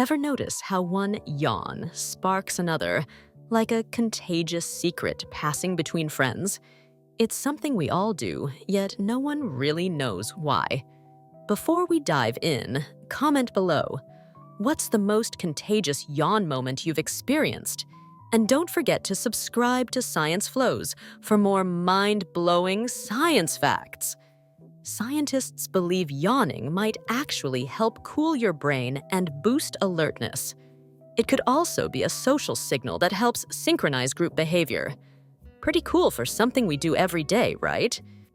Ever notice how one yawn sparks another, like a contagious secret passing between friends? It's something we all do, yet no one really knows why. Before we dive in, comment below. What's the most contagious yawn moment you've experienced? And don't forget to subscribe to Science Flows for more mind-blowing science facts. Scientists believe yawning might actually help cool your brain and boost alertness. It could also be a social signal that helps synchronize group behavior. Pretty cool for something we do every day, right?